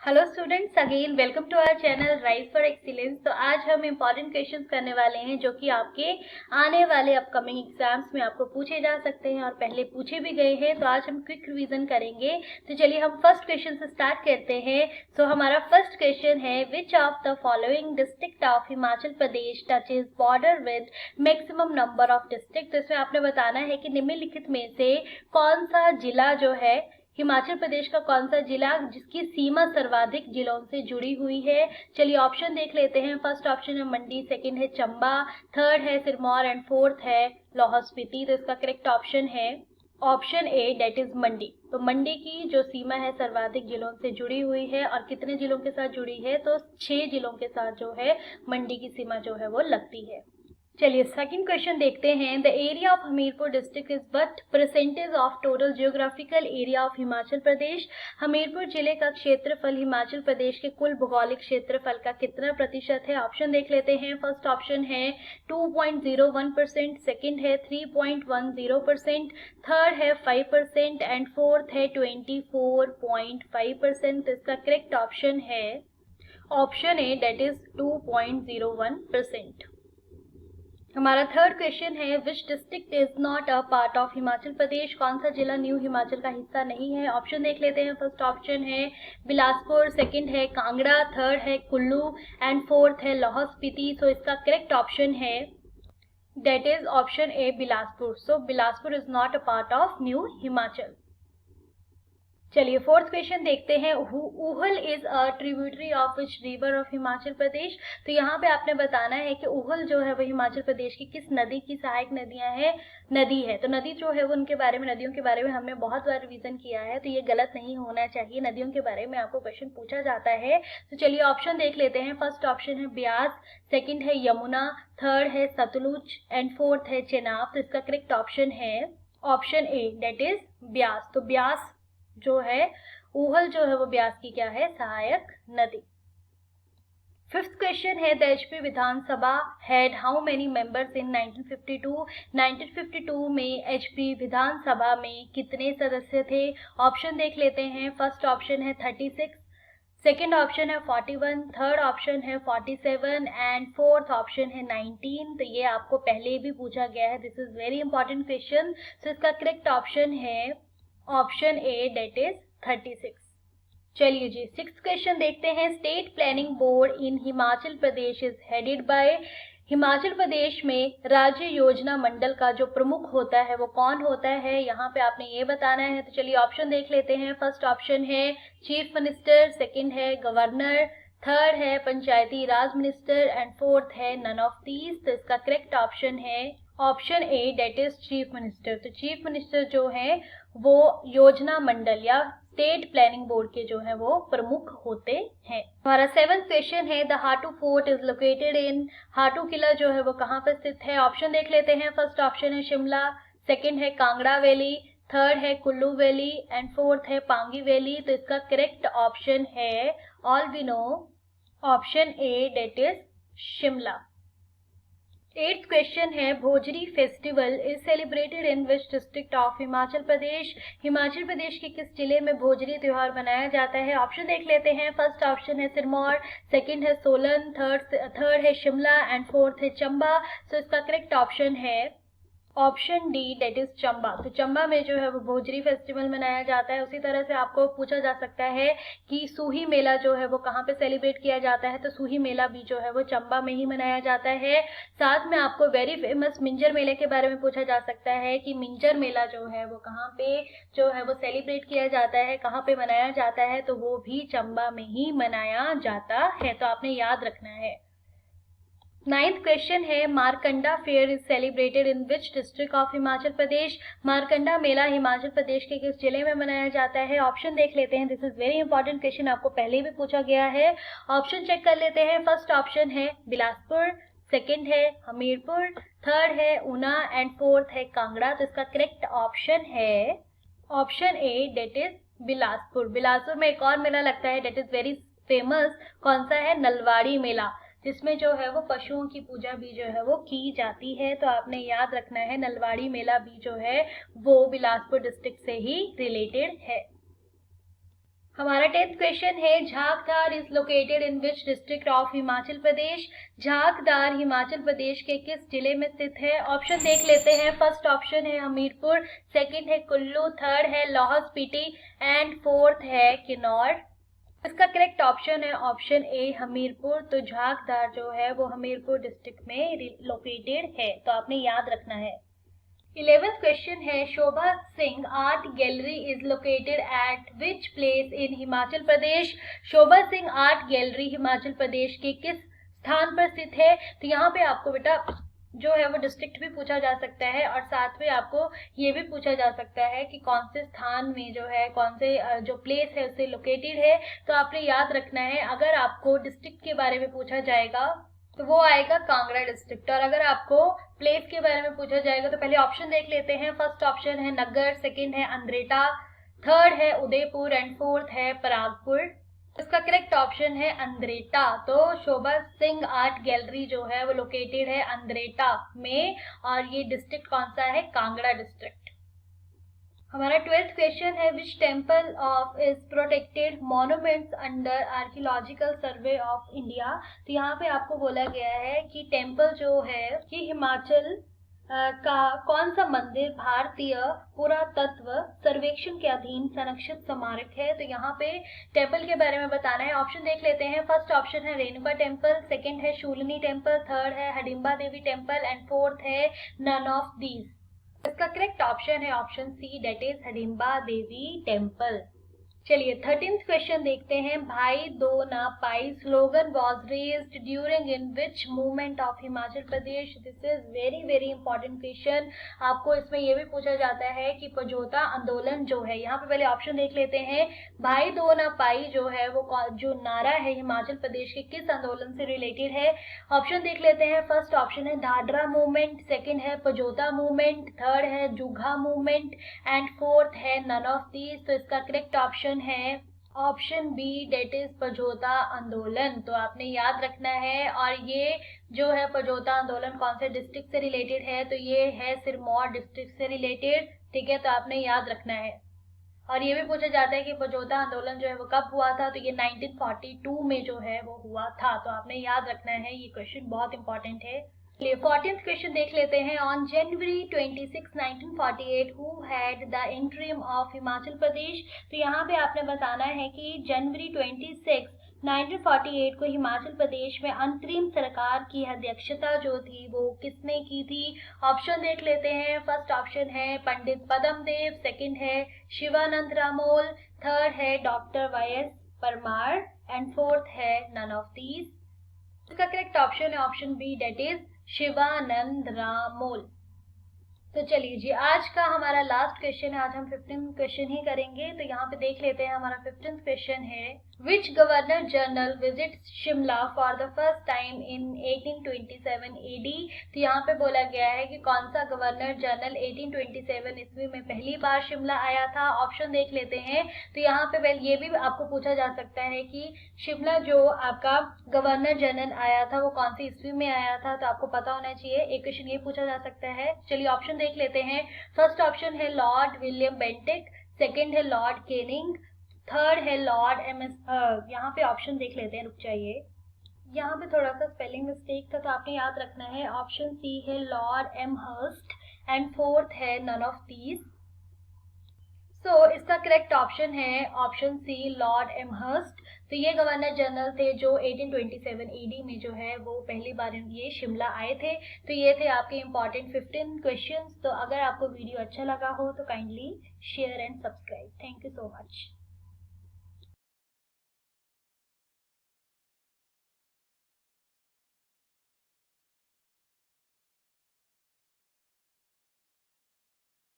Hello students, again welcome to our channel rise for excellence. तो आज हम important questions करने वाले हैं जो कि आपके आने वाले अपकमिंग एग्जाम्स में आपको पूछे जा सकते हैं और पहले पूछे भी गए हैं। तो आज हम क्विक रिवीजन करेंगे। तो चलिए हम फर्स्ट क्वेश्चन से स्टार्ट करते हैं। सो हमारा फर्स्ट क्वेश्चन है, which of the following district of Himachal Pradesh touches border with maximum number of district. तो इसमें आपने बताना है कि निम्नलिखित में से कौन सा जिला जो है हिमाचल प्रदेश का कौन सा जिला जिसकी सीमा सर्वाधिक जिलों से जुड़ी हुई है। चलिए ऑप्शन देख लेते हैं। फर्स्ट ऑप्शन है मंडी, सेकंड है चंबा, थर्ड है सिरमौर एंड फोर्थ है लाहौल स्पीति। तो इसका करेक्ट ऑप्शन है ऑप्शन ए, दैट इज मंडी। तो मंडी की जो सीमा है सर्वाधिक जिलों से जुड़ी हुई है और कितने जिलों के साथ जुड़ी है, तो 6 जिलों के साथ जो है मंडी की सीमा जो है वो लगती है। चलिए सेकंड क्वेश्चन देखते हैं। The area of Hamirpur district is what percentage of total geographical area of Himachal Pradesh. Hamirpur जिले का क्षेत्रफल हिमाचल प्रदेश के कुल भौगोलिक क्षेत्रफल का कितना प्रतिशत है। ऑप्शन देख लेते हैं। फर्स्ट ऑप्शन है 2.01%, सेकंड है 3.10%, थर्ड है 5% एंड फोर्थ है 24.5%। तो इसका करेक्ट ऑप्शन है ऑप्शन ए, दैट इज 2.01%। हमारा थर्ड क्वेश्चन है, which district is not a part of Himachal Pradesh. कौन सा जिला न्यू हिमाचल का हिस्सा नहीं है। ऑप्शन देख लेते हैं। फर्स्ट ऑप्शन है बिलासपुर, सेकंड है कांगड़ा, थर्ड है कुल्लू एंड फोर्थ है लाहौल स्पीति। सो इसका करेक्ट ऑप्शन है that is option A, Bilaspur. So Bilaspur is not a part of new Himachal. चलिए फोर्थ क्वेश्चन देखते हैं। Uhl is a tributary of which river of Himachal Pradesh. तो यहाँ पे आपने बताना है कि उहल जो है वो हिमाचल प्रदेश की किस नदी की सहायक नदी है। तो नदी जो है वो उनके बारे में, नदियों के बारे में हमने बहुत बार रिवीजन किया है, तो ये गलत नहीं होना चाहिए। नदियों के बारे में आपको क्वेश्चन पूछा जाता है। तो चलिए ऑप्शन देख लेते हैं। फर्स्ट ऑप्शन है ब्यास, सेकेंड है यमुना, थर्ड है सतलुज एंड फोर्थ है चेनाब। तो इसका करेक्ट ऑप्शन है option A, that is Beas. तो ब्यास जो है, उहल जो है वो ब्यास की क्या है, सहायक नदी। फिफ्थ क्वेश्चन है, the HP Vidhan Sabha had how many members in 1952। 1952 में एचपी विधानसभा में कितने सदस्य थे। ऑप्शन देख लेते हैं। फर्स्ट ऑप्शन है 36, सेकेंड ऑप्शन है 41, थर्ड ऑप्शन है 47 एंड फोर्थ ऑप्शन है 19। तो ये आपको पहले भी पूछा गया है। This is very important question. So इसका करेक्ट ऑप्शन है ऑप्शन ए, दैट इज 36। चलिए जी सिक्स्थ क्वेश्चन देखते हैं। State planning board in Himachal Pradesh is headed by. Himachal Pradesh में राज्य योजना मंडल का जो प्रमुख होता है वो कौन होता है, यहाँ पे आपने ये बताना है। तो चलिए ऑप्शन देख लेते हैं। फर्स्ट ऑप्शन है चीफ मिनिस्टर, सेकंड है गवर्नर, थर्ड है पंचायती राज मिनिस्टर एंड फोर्थ है नन ऑफ दीज। तो इसका करेक्ट ऑप्शन है option A, that is chief minister. तो चीफ मिनिस्टर जो है वो योजना मंडल या स्टेट प्लानिंग बोर्ड के जो है वो प्रमुख होते हैं। हमारा सेवंथ क्वेश्चन है, the Hatu fort is located in. Hatu किला जो है वो कहाँ पर स्थित है। ऑप्शन देख लेते हैं। फर्स्ट ऑप्शन है शिमला, सेकंड है कांगड़ा वैली, थर्ड है कुल्लू वैली एंड फोर्थ है पांगी वैली। तो इसका करेक्ट ऑप्शन है all we know option A, that is Shimla. Eighth question है, Bhojri festival is celebrated in which district of Himachal Pradesh. Himachal Pradesh के किस जिले में भोजरी त्योहार मनाया जाता है। ऑप्शन देख लेते हैं। फर्स्ट ऑप्शन है सिरमौर, सेकंड है सोलन, थर्ड है शिमला एंड फोर्थ है चंबा। सो इसका करेक्ट ऑप्शन है option D, that is Chamba. तो चंबा में जो है वो भोजरी फेस्टिवल मनाया जाता है। उसी तरह से आपको पूछा जा सकता है कि सूही मेला जो है वो कहाँ पे सेलिब्रेट किया जाता है। तो सूही मेला भी जो है वो चंबा में ही मनाया जाता है। साथ में आपको वेरी फेमस मिंजर मेले के बारे में पूछा जा सकता है कि मिंजर मेला जो है वो कहाँ पे जो है वो सेलिब्रेट किया जाता है, कहाँ पे मनाया जाता है। तो वो भी चंबा में ही मनाया जाता है। तो आपने याद रखना है। नाइन्थ क्वेश्चन है, Markanda fair is celebrated in which district of Himachal Pradesh. Markanda मेला हिमाचल प्रदेश के किस जिले में मनाया जाता है। ऑप्शन देख लेते हैं। This is very important question, आपको पहले भी पूछा गया है। ऑप्शन चेक कर लेते हैं। फर्स्ट ऑप्शन है बिलासपुर, सेकंड है हमीरपुर, थर्ड है ऊना एंड फोर्थ है कांगड़ा। तो इसका करेक्ट ऑप्शन है option A, that is Bilaspur. Bilaspur में एक और मेला लगता है, दैट इज वेरी फेमस। कौन सा है, नलवाड़ी मेला, जिसमें जो है वो पशुओं की पूजा भी जो है वो की जाती है। तो आपने याद रखना है नलवाड़ी मेला भी जो है वो बिलासपुर डिस्ट्रिक्ट से ही रिलेटेड है। हमारा 10th क्वेश्चन है Jhakdar is located in which district of Himachal Pradesh. Jhakdar Himachal Pradesh के किस जिले में स्थित है? ऑप्शन देख लेते हैं। फर्स्ट ऑप्शन है हमीरपुर, सेकंड है कुल्लू, थर्ड है लाहौल स्पीति एंड फोर्थ है किन्नौर। इसका करेक्ट ऑप्शन है ऑप्शन ए हमीरपुर। तो झाकदार जो है वो हमीरपुर डिस्ट्रिक्ट में लोकेटेड है, तो आपने याद रखना है। 11th क्वेश्चन है Shobha Singh art gallery is located at which place in Himachal Pradesh. Shobha Singh art gallery Himachal Pradesh के किस स्थान पर स्थित है? तो यहाँ पे आपको बेटा जो है वो डिस्ट्रिक्ट भी पूछा जा सकता है और साथ में आपको ये भी पूछा जा सकता है कि कौन से स्थान में जो है, कौन से जो प्लेस है उससे लोकेटेड है। तो आपने याद रखना है, अगर आपको डिस्ट्रिक्ट के बारे में पूछा जाएगा तो वो आएगा कांगड़ा डिस्ट्रिक्ट, और अगर आपको प्लेस के बारे में पूछा जाएगा तो पहले ऑप्शन देख लेते हैं। फर्स्ट ऑप्शन है नगर, सेकंड है अंद्रेटा, थर्ड है उदयपुर एंड फोर्थ है परागपुर। इसका करेक्ट ऑप्शन है अंद्रेटा। तो शोभा सिंह आर्ट गैलरी जो है वो लोकेटेड है अंद्रेटा में, और ये डिस्ट्रिक्ट कौन सा है? कांगड़ा डिस्ट्रिक्ट। हमारा 12th क्वेश्चन है which temple of is protected monuments under archaeological survey of India. तो यहाँ पे आपको बोला गया है कि टेम्पल जो है कि हिमाचल का कौन सा मंदिर भारतीय पुरातत्व सर्वेक्षण के अधीन संरक्षित स्मारक है। तो यहाँ पे टेम्पल के बारे में बताना है। ऑप्शन देख लेते हैं। फर्स्ट ऑप्शन है रेणुका टेम्पल, सेकंड है शूलिनी टेम्पल, थर्ड है Hidimba Devi temple and fourth है नन ऑफ दीज। इसका करेक्ट ऑप्शन है option C, that is Hidimba Devi temple. चलिए 13th क्वेश्चन देखते हैं। भाई दो ना पाई slogan was raised during in which movement of Himachal Pradesh. This is very very important question. आपको इसमें यह भी पूछा जाता है कि पजोता आंदोलन जो है, यहाँ पे पहले ऑप्शन देख लेते हैं। भाई दो ना पाई जो है वो जो नारा है हिमाचल प्रदेश के किस आंदोलन से रिलेटेड है? ऑप्शन देख लेते हैं। फर्स्ट ऑप्शन है दादरा मूवमेंट, सेकेंड है पजोता मूवमेंट, थर्ड है जुघा मूवमेंट एंड फोर्थ है नन ऑफ दीज। तो इसका करेक्ट ऑप्शन है ऑप्शन बी, डेट इज पजोता आंदोलन। तो आपने याद रखना है। और ये जो है पजोता आंदोलन कौन से डिस्ट्रिक्ट से रिलेटेड है? तो ये है सिरमौर डिस्ट्रिक्ट से रिलेटेड। ठीक है, तो आपने याद रखना है। और ये भी पूछा जाता है कि पजोता आंदोलन जो है वो कब हुआ था? तो ये 1942 में जो है वो हुआ था। तो आपने याद रखना है, ये क्वेश्चन बहुत इंपॉर्टेंट है। 14th क्वेश्चन देख लेते हैं। On January 26, 1948 who had the interim of Himachal Pradesh. तो यहाँ पे आपने बताना है कि जनवरी 26, 1948 को हिमाचल प्रदेश में अंतरिम सरकार की अध्यक्षता जो थी वो किसने की थी? ऑप्शन देख लेते हैं। फर्स्ट ऑप्शन है पंडित पद्मदेव, सेकंड है शिवानंद रामोल, थर्ड है doctor YS Parmar and fourth है नन ऑफ दीज। इसका करेक्ट ऑप्शन है option B, that is Shivanand Ramol. तो चलिए जी, आज का हमारा लास्ट क्वेश्चन है। आज हम 15th क्वेश्चन ही करेंगे। तो यहाँ पे देख लेते हैं। हमारा 15th क्वेश्चन है which governor general visit Shimla for the first time in 1827 AD। तो यहाँ पे बोला गया है कि कौन सा गवर्नर जनरल 1827 ईस्वी में पहली बार शिमला आया था। ऑप्शन देख लेते हैं। तो यहाँ पे ये भी आपको पूछा जा सकता है कि शिमला जो आपका गवर्नर जनरल आया था वो कौन सी ईस्वी में आया था। तो आपको पता होना चाहिए। एक क्वेश्चन ये पूछा जा सकता है। चलिए ऑप्शन देख लेते हैं। फर्स्ट ऑप्शन है लॉर्ड विलियम बेंटिक, सेकंड है लॉर्ड केनिंग, थर्ड है लॉर्ड MS। यहाँ पे ऑप्शन देख लेते हैं, रुक जाइए, यहाँ पे थोड़ा सा स्पेलिंग मिस्टेक था, तो आपने याद रखना है। ऑप्शन सी है लॉर्ड एमहर्स्ट एंड फोर्थ है नन ऑफ दीज। सो इसका करेक्ट ऑप्शन है ऑप्शन सी, लॉर्ड एमहर्स्ट। तो ये गवर्नर जनरल थे जो 1827 AD में जो है वो पहली बार ये शिमला आए थे। तो ये थे आपके इंपॉर्टेंट 15 क्वेश्चंस। तो अगर आपको वीडियो अच्छा लगा हो तो kindly share and subscribe. Thank you so much.